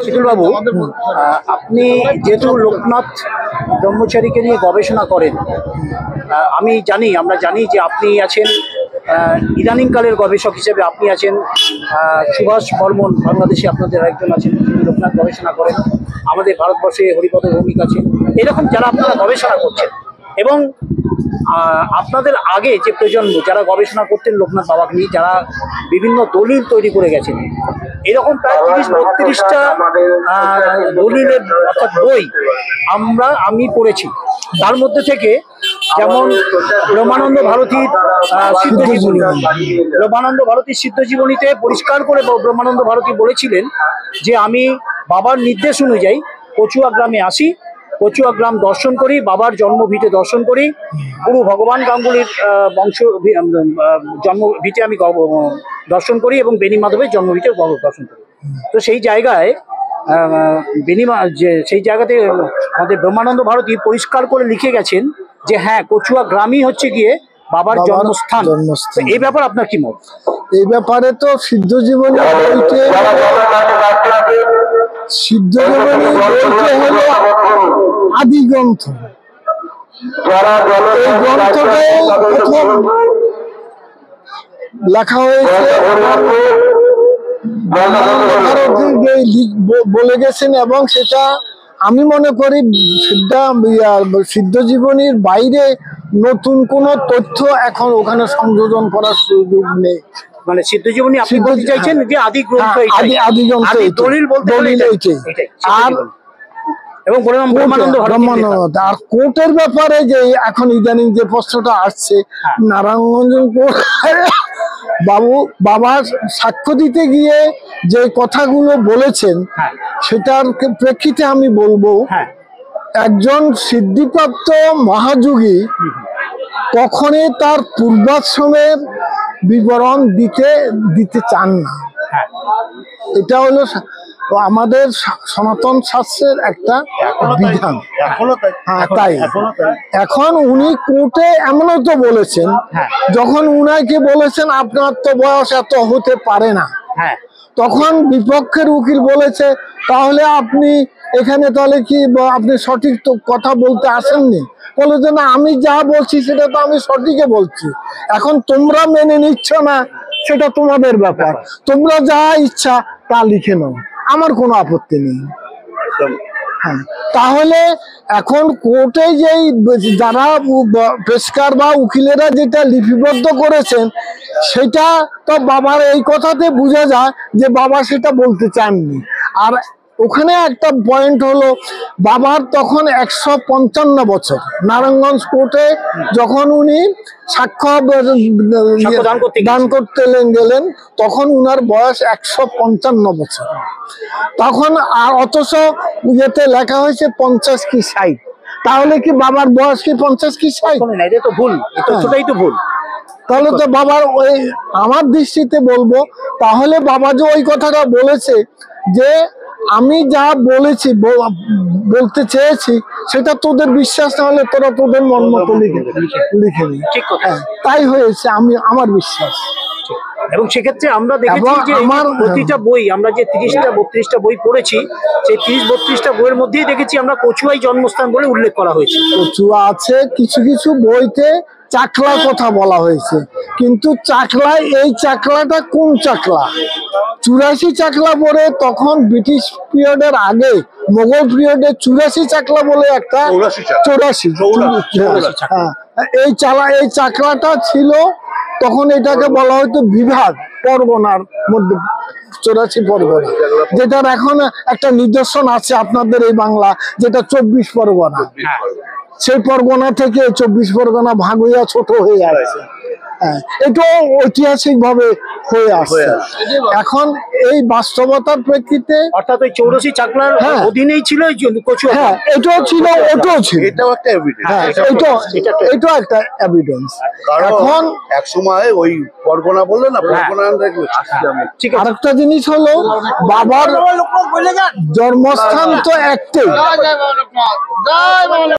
শিতুল বাবু, আপনি যেহেতু লোকনাথ ব্রহ্মচারীকে নিয়ে গবেষণা করেন, আমরা জানি যে আপনি আছেন ইদানিংকালের গবেষক হিসেবে। আপনি আছেন সুভাষ বর্মন, বাংলাদেশে আপনাদের একজন আছেন, তিনি লোকনাথ গবেষণা করেন। আমাদের ভারতবর্ষে হরিপদ ভৌমিক আছেন। এরকম যারা আপনারা গবেষণা করছেন এবং আপনাদের আগে যে প্রজন্ম যারা গবেষণা করতেন লোকনাথ বাবাকে নিয়ে, যারা বিভিন্ন দলিল তৈরি করে গেছেন, এরকম প্রায় 30-32টা দলিলের অর্থাৎ বই আমি পড়েছি। তার মধ্যে থেকে যেমন রমানন্দ ভারতীর সিদ্ধ জীবনীতে পরিষ্কার করে ব্রহ্মানন্দ ভারতী বলেছিলেন যে আমি বাবার নির্দেশ অনুযায়ী কচুয়া গ্রামে আসি, কচুয়া গ্রাম দর্শন করি, বাবার জন্মভিটে দর্শন করি, গুরু ভগবান গাঙ্গুলির জন্মভিটে আমি দর্শন করি এবং বেনি মাধবের জন্মভিটে দর্শন করি। তো সেই জায়গায় সেই জায়গাতে আমাদের ব্রহ্মানন্দ ভারতী পরিষ্কার করে লিখে গেছেন যে হ্যাঁ, কচুয়া গ্রামই হচ্ছে গিয়ে বাবার জন্মস্থান। এই ব্যাপার আপনার কি মত? এই ব্যাপারে তো সিদ্ধ জীবনী বইতে হলো আদি গ্রন্থ। এই গ্রন্থটাই প্রথম লেখা হয়েছে বলে গেছেন, এবং সেটা আমি মনে করি সিদ্ধ জীবনীর বাইরে নতুন কোন তথ্য এখন ওখানে সংযোজন করার সুযোগ নেই। মানে সিদ্ধ জীবনী আপনি বলতে চাইছেন যে আদি গ্রন্থ, আদি গ্রন্থ দলিল বলতে আর এবং ব্রহ্মানন্দ আর কোর্টের ব্যাপারে যে এখন ইদানিং যে প্রশ্নটা আসছে, নারায়ণগঞ্জ কোর্ট বাবার সাক্ষ্য দিতে গিয়ে যে কথাগুলো বলেছেন, সেটার প্রেক্ষিতে আমি বলবো একজন সিদ্ধিপ্রাপ্ত মহাযোগী কখনই তার পূর্বাশ্রমের বিবরণ দিতে চান না। এটা হলো আমাদের সনাতন শাস্ত্রের একটা বিধান। তাই এখন উনি কোর্টে এমনও তো বলেছেন, যখন উনাকে বলেছেন আপনার তো বয়স এত হতে পারে না, তখন বিপক্ষের উকিল বলেছে তাহলে আপনি এখানে তাহলে কি আপনি সঠিক তো কথা বলতে আসেননি? বলে যে না, আমি যা বলছি সেটা তো আমি সঠিকই বলছি, এখন তোমরা মেনে নিচ্ছ না সেটা তোমাদের ব্যাপার, তোমরা যা ইচ্ছা তা লিখে নাও, আমার কোনো আপত্তি নেই। হ্যাঁ, তাহলে এখন কোর্টে যেই যারা পেশকার বা উকিলেরা যেটা লিপিবদ্ধ করেছেন, সেটা তো বাবার এই কথাতে বোঝা যায় যে বাবা সেটা বলতে চাননি। আর ওখানে একটা পয়েন্ট হলো, বাবার তখন 155 বছর। নারায়ণগঞ্জ কোর্টে যখন উনি সাক্ষ্য দান করতে গেলেন, তখন উনার বয়স 155 বছর। তখন আর অথচ ইয়েতে লেখা হয়েছে 50 কি 60। তাহলে কি বাবার বয়স কি 50 কি 60? এটা তো ভুল, এটাই তো ভুল। তাহলে তো বাবার ওই, আমার দৃষ্টিতে বলবো, তাহলে বাবা যে ওই কথাটা বলেছে যে আমি যা বলেছি বলতে চেয়েছি সেটা তোদের বিশ্বাস না হলে তোরা তোদের মন মতো লিখে নি। তাই হয়েছে, আমার বিশ্বাস। এবং সেক্ষেত্রে আমরা দেখেছি যে আমার প্রতিটা বই, আমরা যে 30-32টা বই পড়েছি, সেই 30-32টা বইয়ের মধ্যেই দেখেছি আমরা কচুয়াই জন্মস্থান বলে উল্লেখ করা হয়েছে। কচুয়া আছে, কিছু কিছু বইতে চাকলার কথা বলা হয়েছে, কিন্তু চাকলায় এই চাকলাটা কোন চাকলা? 84 চাকলা বলে তখন ব্রিটিশ পিরিয়ডের আগে, মোগল পিরিয়ডে 84 চাকলা বলে একটা 84 এই চাকলাটা ছিল তখন। এটাকে বলা হয়তো বিভাগ, পরগনার মধ্যে 84 পরগনা, যেটার এখন একটা নিদর্শন আছে আপনাদের এই বাংলা, যেটা 24 পরগনা। সেই পরগনা থেকে 24 পরগনা ভাগ হইয়া ছোট হয়ে আছে। এটাও ঐতিহাসিক ভাবে হয়ে আসছে। এখন এই বাস্তবতার প্রেক্ষিতে অর্থাৎ ওই 84 চাকলার অধীনেই ছিল কচুয়া। হ্যাঁ, এটাও ছিল, ওটাও ছিল, এটাও একটা এভিডেন্স। এখন এক সময় ওই পরগনা বললে না, পরগনা আরেকটা জিনিস হলো, বাবার জন্মস্থান তো একটাই।